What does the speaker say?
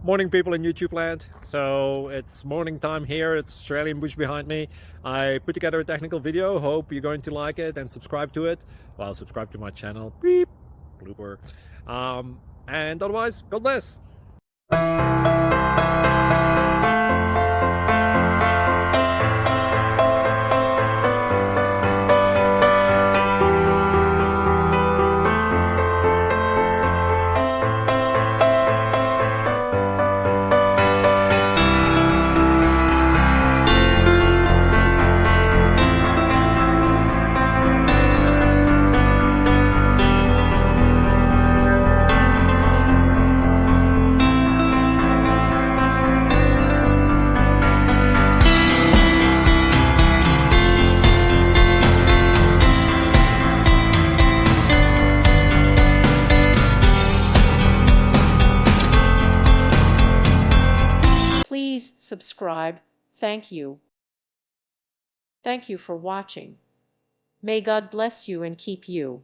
Morning, people in YouTube land. So it's morning time here. It's Australian bush behind me. I put together a technical video. Hope you're going to like it and subscribe to it. Well, subscribe to my channel. Beep. Blooper. And otherwise, God bless. Please subscribe. Thank you. Thank you for watching. May God bless you and keep you.